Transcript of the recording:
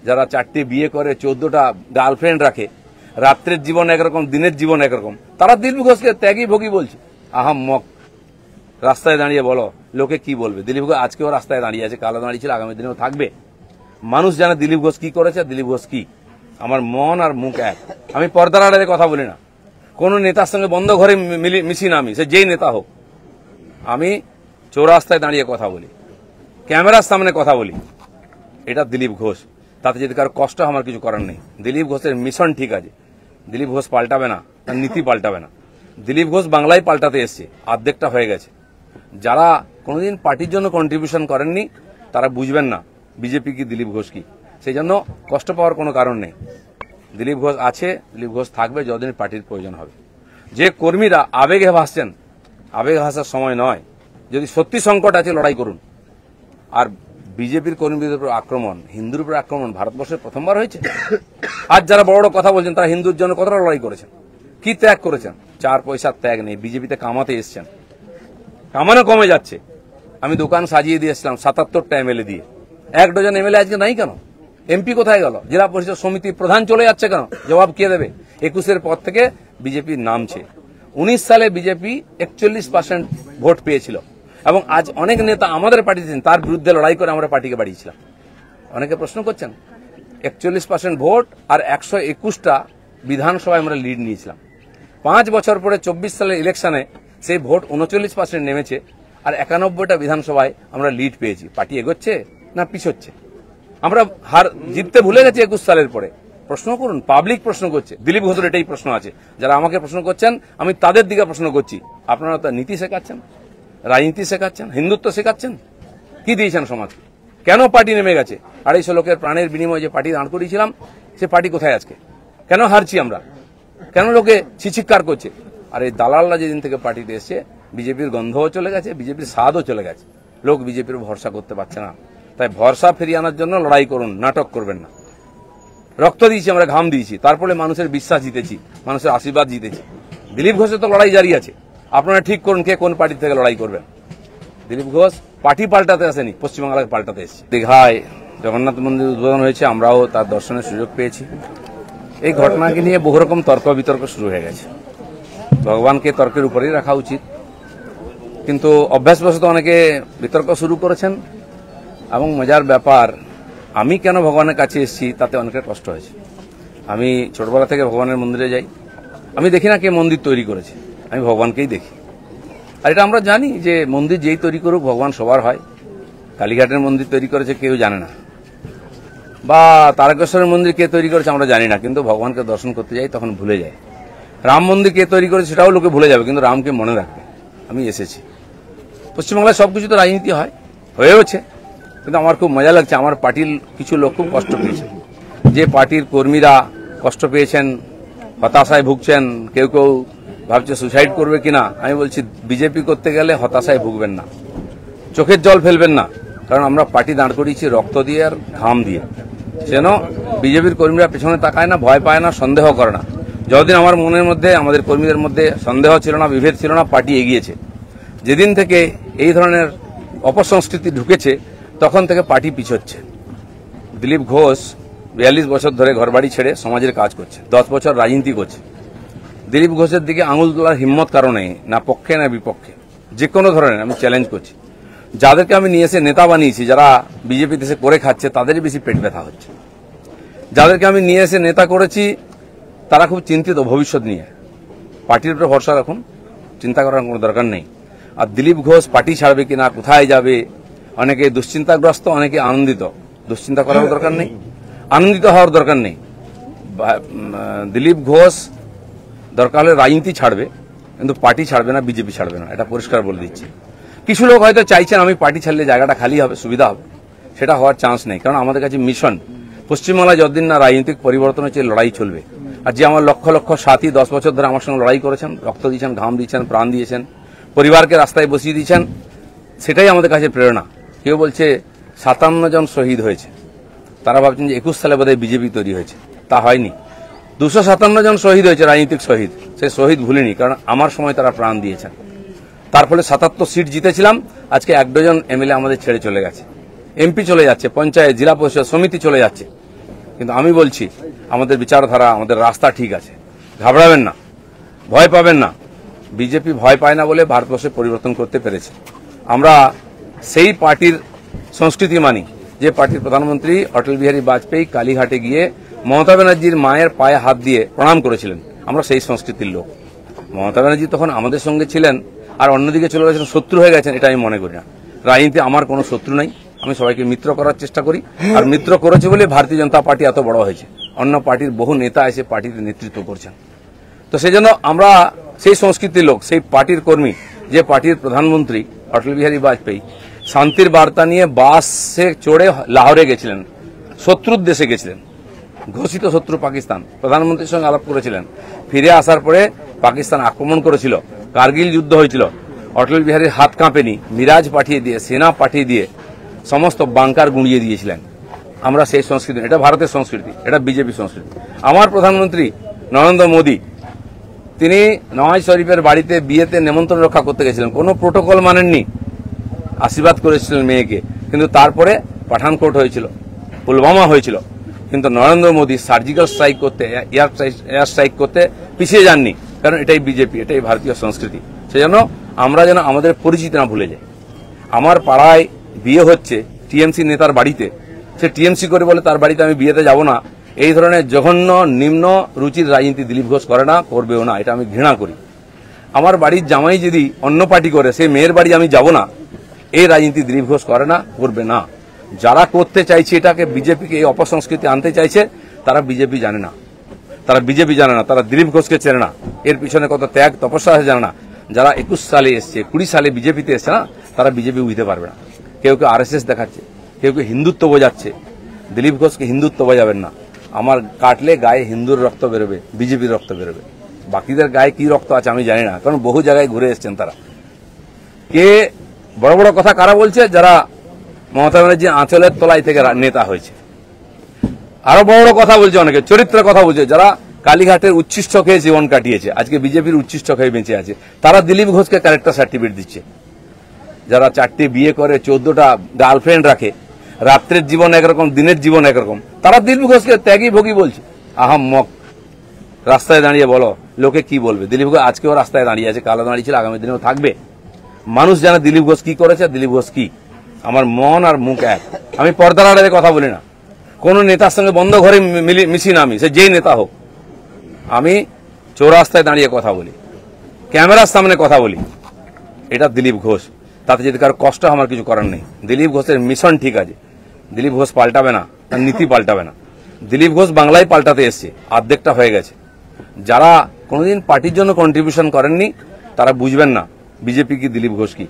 যারা 4টে বিয়ে করে 14টা গার্লফ্রেন্ড রাখে, রাত্রের জীবন একরকম দিনের জীবন একরকম, তারা দিলীপ ঘোষকে ত্যাগী ভোগী বলছে। আহাম্মক, রাস্তায় দাঁড়িয়ে বলো লোকে কি বলবে। দিলীপ ঘোষ আজকেও রাস্তায় দাঁড়িয়ে আছে, কালো দাঁড়িয়েছিল, আগামী দিনেও থাকবে। মানুষ জানে দিলীপ ঘোষ কি করেছে, দিলীপ ঘোষ কি। আমার মন আর মুখ এক। আমি পর্দার আড়ালে কথা বলি না, কোন নেতার সঙ্গে বন্ধ ঘরে মিশি না, আমি সে যেই নেতা হোক। আমি চৌরাস্তায় দাঁড়িয়ে কথা বলি, ক্যামেরার সামনে কথা বলি। এটা দিলীপ ঘোষ, তাতে যদি কারো কষ্ট আমার কিছু করার নেই। দিলীপ ঘোষের মিশন ঠিক আছে, দিলীপ ঘোষ পাল্টাবে না, তার নীতি পাল্টাবে না। দিলীপ ঘোষ বাংলায় পাল্টাতে এসছে, অর্ধেকটা হয়ে গেছে। যারা কোনোদিন পার্টির জন্য কন্ট্রিবিউশন করেননি তারা বুঝবেন না বিজেপি কি, দিলীপ ঘোষ কি। সেই জন্য কষ্ট পাওয়ার কোনো কারণ নেই। দিলীপ ঘোষ আছে, দিলীপ ঘোষ থাকবে যতদিন পার্টির প্রয়োজন হবে। যে কর্মীরা আবেগে ভাসছেন, আবেগে ভাসার সময় নয়। যদি সত্যি সংকট আছে লড়াই করুন। আর বিজেপির কর্মীদের উপর আক্রমণ, হিন্দুর উপর আক্রমণ ভারতবর্ষে প্রথমবার হয়েছে। আজ যারা বড় বড় কথা বলছেন তারা হিন্দুর জন্য কতটা লড়াই করেছেন, কি ত্যাগ করেছেন। 4 পয়সার ত্যাগ নেই, বিজেপিতে কামাতে এসছেন, কামানো কমে যাচ্ছে। আমি দোকান সাজিয়ে দিয়েছিলাম 77টা এমএলএ দিয়ে, 1 ডজন এমএলএ আজকে নাই কেন? এমপি কোথায় গেল? জেলা পরিষদ সমিতি প্রধান চলে যাচ্ছে কেন? জবাব কে দেবে? 21-এর পর থেকে বিজেপি নামছে। 19 সালে বিজেপি 41% ভোট পেয়েছিল এবং আজ অনেক নেতা আমাদের পার্টিতে তার বিরুদ্ধে লড়াই করে আমরা পার্টিকে বাড়িয়েছিলাম। অনেকে প্রশ্ন করছেন 41% ভোট আর 121টা বিধানসভায় আমরা লিড নিয়েছিলাম। 5 বছর পরে 24 সালের ইলেকশনে সেই ভোট 39% নেমেছে আর 91টা বিধানসভায় আমরা লিড পেয়েছি। পার্টি এগোচ্ছে না পিছোচ্ছে? আমরা হার জিততে ভুলে গেছি 21 সালের পরে। প্রশ্ন করুন, পাবলিক প্রশ্ন করছে। দিলীপ ঘোষের এটাই প্রশ্ন আছে। যারা আমাকে প্রশ্ন করছেন আমি তাদের দিকে প্রশ্ন করছি। আপনারা তো নীতি শেখাচ্ছেন, রাজনীতি শেখাচ্ছেন, হিন্দুত্ব শেখাচ্ছেন, কি দিয়েছেন সমাজকে? কেন পার্টি নেমে গেছে? 250 লোকের প্রাণের বিনিময়ে যে পার্টি দাঁড় করিয়েছিলাম সে পার্টি কোথায় আজকে? কেন হারছি আমরা? কেন লোকে ছিচিৎকার করছে? আর এই দালালরা যেদিন থেকে পার্টিতে এসছে বিজেপির গন্ধও চলে গেছে, বিজেপির স্বাদও চলে গেছে। লোক বিজেপির ভরসা করতে পারছে না। তাই ভরসা ফিরিয়ে আনার জন্য লড়াই করুন, নাটক করবেন না। রক্ত দিয়েছি আমরা, ঘাম দিয়েছি, তারপরে মানুষের বিশ্বাস জিতেছি, মানুষের আশীর্বাদ জিতেছি। দিলীপ ঘোষের তো লড়াই জারি আছে। আপনারা ঠিক করুন কে কোন পার্টি থেকে লড়াই করবেন। দিলীপ ঘোষ পার্টি পাল্টাতে আসেনি, পশ্চিমবাংলাকে পাল্টাতে এসেছে। দীঘায় জগন্নাথ মন্দির উদ্বোধন হয়েছে, আমরাও তার দর্শনের সুযোগ পেয়েছি। এই ঘটনাকে নিয়ে বহু রকম তর্ক বিতর্ক শুরু হয়ে গেছে। ভগবানকে তর্কের উপরেই রাখা উচিত, কিন্তু অভ্যাসবশত অনেকে বিতর্ক শুরু করেছেন। এবং মজার ব্যাপার, আমি কেন ভগবানের কাছে এসেছি তাতে অনেকের কষ্ট হয়েছে। আমি ছোটবেলা থেকে ভগবানের মন্দিরে যাই, আমি দেখি না কে মন্দির তৈরি করেছে, আমি ভগবানকেই দেখি। আর এটা আমরা জানি যে মন্দির যেই তৈরি করুক ভগবান সবার হয়। কালীঘাটের মন্দির তৈরি করেছে কেউ জানে না, বা তারকেশ্বরের মন্দির কে তৈরি করেছে আমরা জানি না, কিন্তু ভগবানকে দর্শন করতে যাই তখন ভুলে যাই। রাম মন্দির কে তৈরি করেছে সেটাও লোকে ভুলে যাবে, কিন্তু রামকে মনে রাখবে। আমি এসেছি। পশ্চিমবাংলায় সবকিছু তো রাজনীতি হয়, হয়েওছে, কিন্তু আমার খুব মজা লাগছে। আমার পার্টির কিছু লোক খুব কষ্ট পেয়েছে, যে পার্টির কর্মীরা কষ্ট পেয়েছেন, হতাশায় ভুগছেন, কেউ কেউ ভাবছে সুসাইড করবে কিনা। আমি বলছি বিজেপি করতে গেলে হতাশায় ভুগবেন না, চোখের জল ফেলবেন না, কারণ আমরা পার্টি দাঁড় করিয়েছি রক্ত দিয়ে আর ঘাম দিয়ে। যেন বিজেপির কর্মীরা পেছনে তাকায় না, ভয় পায় না, সন্দেহ করে না। যতদিন আমার মনের মধ্যে, আমাদের কর্মীদের মধ্যে সন্দেহ ছিল না, বিভেদ ছিল না, পার্টি এগিয়েছে। যেদিন থেকে এই ধরনের অপসংস্কৃতি ঢুকেছে তখন থেকে পার্টি পিছোচ্ছে। দিলীপ ঘোষ 42 বছর ধরে ঘরবাড়ি ছেড়ে সমাজের কাজ করছে, 10 বছর রাজনীতি করছে। দিলীপ ঘোষের দিকে আঙুল তোলার হিম্মত কারণে, না পক্ষে না বিপক্ষে, যে কোনো ধরনের আমি চ্যালেঞ্জ করছি। যাদেরকে আমি নিয়ে এসে নেতা বানিয়েছি, যারা বিজেপি দেশে করে খাচ্ছে, তাদেরই বেশি পেট ব্যথা হচ্ছে। যাদেরকে আমি নিয়ে এসে নেতা করেছি তারা খুব চিন্তিত ভবিষ্যৎ নিয়ে। পার্টির উপরে ভরসা রাখুন, চিন্তা করার কোনো দরকার নেই। আর দিলীপ ঘোষ পার্টি ছাড়বে কিনা, কোথায় যাবে, অনেকে দুশ্চিন্তাগ্রস্ত, অনেকে আনন্দিত। দুশ্চিন্তা করার দরকার নেই, আনন্দিত হওয়ার দরকার নেই। দিলীপ ঘোষ দরকার হলে রাজনীতি ছাড়বে, কিন্তু পার্টি ছাড়বে না, বিজেপি ছাড়বে না, এটা পরিষ্কার বলে দিচ্ছি। কিছু লোক হয়তো চাইছেন আমি পার্টি ছাড়লে জায়গাটা খালি হবে, সুবিধা হবে। সেটা হওয়ার চান্স নেই, কারণ আমাদের কাছে মিশন। পশ্চিমবাংলায় যতদিন না রাজনৈতিক পরিবর্তন হচ্ছে লড়াই চলবে। আর যে আমার লক্ষ লক্ষ সাথী 10 বছর ধরে আমার সঙ্গে লড়াই করেছেন, রক্ত দিয়েছেন, ঘাম দিয়েছেন, প্রাণ দিয়েছেন, পরিবারকে রাস্তায় বসিয়ে দিয়েছেন, সেটাই আমাদের কাছে প্রেরণা। কেউ বলছে 57 জন শহীদ হয়েছে, তারা ভাবছেন যে 21 সালে বোধহয় বিজেপি তৈরি হয়েছে। তা হয়নি। 257 জন শহীদ হয়েছে, রাজনৈতিক শহীদ। সেই শহীদ ভুলিনি, কারণ আমার সময় তারা প্রাণ দিয়েছেন। তার ফলে 77 সিট জিতেছিলাম। আজকে 1 ডজন এমএলএ আমাদের ছেড়ে চলে গেছে, এমপি চলে যাচ্ছে, পঞ্চায়েত, জেলা পরিষদ সমিতি চলে যাচ্ছে। কিন্তু আমি বলছি আমাদের বিচারধারা, আমাদের রাস্তা ঠিক আছে, ঘাবড়াবেন না, ভয় পাবেন না। বিজেপি ভয় পায় না বলে ভারতবর্ষে পরিবর্তন করতে পেরেছে। আমরা সেই পার্টির সংস্কৃতি মানি যে পার্টির প্রধানমন্ত্রী অটল বিহারী বাজপেয়ী কালীঘাটে গিয়ে মমতা ব্যানার্জির মায়ের পায়ে হাত দিয়ে প্রণাম করেছিলেন। আমরা সেই সংস্কৃতির লোক। মমতা ব্যানার্জি তখন আমাদের সঙ্গে ছিলেন আর অন্যদিকে চলে গেছেন, শত্রু হয়ে গেছেন, এটা আমি মনে করি না। রাজনীতি আমার কোনো শত্রু নাই, আমি সবাইকে মিত্র করার চেষ্টা করি, আর মিত্র করেছে বলে ভারতীয় জনতা পার্টি এত বড় হয়েছে। অন্য পার্টির বহু নেতা এসে পার্টির নেতৃত্ব করছেন। তো সেই জন্য আমরা সেই সংস্কৃতির লোক, সেই পার্টির কর্মী যে পার্টির প্রধানমন্ত্রী অটল বিহারী বাজপেয়ী শান্তির বার্তা নিয়ে বাসে চড়ে লাহোরে গেছিলেন, শত্রুর দেশে গেছিলেন, ঘোষিত শত্রু পাকিস্তান, প্রধানমন্ত্রীর সঙ্গে আলাপ করেছিলেন। ফিরে আসার পরে পাকিস্তান আক্রমণ করেছিল, কার্গিল যুদ্ধ হয়েছিল, অটল বিহারীর হাত কাঁপেনি, মিরাজ পাঠিয়ে দিয়ে, সেনা পাঠিয়ে দিয়ে সমস্ত বাংকার গুঁড়িয়ে দিয়েছিলেন। আমরা সেই সংস্কৃতি, এটা ভারতের সংস্কৃতি, এটা বিজেপি সংস্কৃতি। আমার প্রধানমন্ত্রী নরেন্দ্র মোদী তিনি নওয়াজ শরীফের বাড়িতে বিয়েতে নেমন্ত্রণ রক্ষা করতে গেছিলেন, কোনো প্রোটোকল মানেননি, আশীর্বাদ করেছিলেন মেয়েকে। কিন্তু তারপরে পাঠানকোট হয়েছিল, পুলওয়ামা হয়েছিল, কিন্তু নরেন্দ্র মোদী সার্জিক্যাল স্ট্রাইক করতে, এয়ার স্ট্রাইক করতে পিছিয়ে যাননি, কারণ এটাই বিজেপি, এটাই ভারতীয় সংস্কৃতি। সেজন্য আমরা যেন আমাদের পরিচিতি না ভুলে যাই। আমার পাড়ায় বিয়ে হচ্ছে টিএমসি নেতার বাড়িতে, সে টিএমসি করে বলে তার বাড়িতে আমি বিয়েতে যাব না, এই ধরনের জঘন্য নিম্ন রুচির রাজনীতি দিলীপ ঘোষ করে না, করবেও না, এটা আমি ঘৃণা করি। আমার বাড়ির জামাই যদি অন্য পার্টি করে, সেই মেয়ের বাড়ি আমি যাব না, এই রাজনীতি দিলীপ ঘোষ করে না, করবে না। যারা করতে চাইছে এটাকে, বিজেপিকে এই অপসংস্কৃতি আনতে চাইছে, তারা বিজেপি জানে না, তারা দিলীপ ঘোষকে চেনে না, এর পিছনে কত ত্যাগ তপস্যা আছে জানে না। যারা 21 সালে এসছে, 20 সালে বিজেপিতে এসছে না, তারা বিজেপি বুঝতে পারবে না। কেউ কেউ আরএসএস দেখাচ্ছে, কেউ কেউ হিন্দুত্ব বোঝাচ্ছে। দিলীপ ঘোষকে হিন্দুত্ব বোঝাবেন না। আমার কাটলে গায়ে হিন্দুর রক্ত বেরোবে, বিজেপির রক্ত বেরোবে। বাকিদের গায়ে কি রক্ত আছে আমি জানি না, কারণ বহু জায়গায় ঘুরে এসছেন তারা। কে বড় বড় কথা কারা বলছে? যারা মমতা ব্যানার্জি আঁচলের তলায় থেকে নেতা হয়েছে। আরো বড় বড় কথা বলছে, অনেকে চরিত্রের কথা বলছে, যারা কালীঘাটের উচ্ছিষ্ট খেয়ে জীবন কাটিয়েছে, আজকে বিজেপির উচ্ছিষ্ট খেয়ে বেঁচে আছে, তারা দিলীপ ঘোষকে ক্যারেক্টার সার্টিফিকেট দিচ্ছে। যারা 4টে বিয়ে করে, 14টা গার্লফ্রেন্ড রাখে, রাত্রের জীবন একরকম, দিনের জীবন একরকম, তারা দিলীপ ঘোষকে ত্যাগী ভোগী বলছে। আহাম্মক। রাস্তায় দাঁড়িয়ে বলো লোকে কি বলবে। দিলীপ ঘোষ আজকেও রাস্তায় দাঁড়িয়ে আছে, কালো দাঁড়িয়েছিল, আগামী দিনেও থাকবে। মানুষ জানে দিলীপ ঘোষ কি করেছে, দিলীপ ঘোষ কি। আমার মন আর মুখ এক। আমি পর্দার আড়ালে কথা বলি না, কোন নেতার সঙ্গে বন্ধ ঘরে মিশি না, আমি সে যেই নেতা হোক। আমি চৌরাস্তায় দাঁড়িয়ে কথা বলি, ক্যামেরার সামনে কথা বলি। এটা দিলীপ ঘোষ। তাতে যদি কারো কষ্ট আমার কিছু করার নেই। দিলীপ ঘোষের মিশন ঠিক আছে, দিলীপ ঘোষ পাল্টাবে না, তার নীতি পাল্টাবে না। দিলীপ ঘোষ বাংলায় পাল্টাতে এসছে, অর্ধেকটা হয়ে গেছে। যারা কোনোদিন পার্টির জন্য কন্ট্রিবিউশন করেননি তারা বুঝবেন না বিজেপি কি, দিলীপ ঘোষ কি।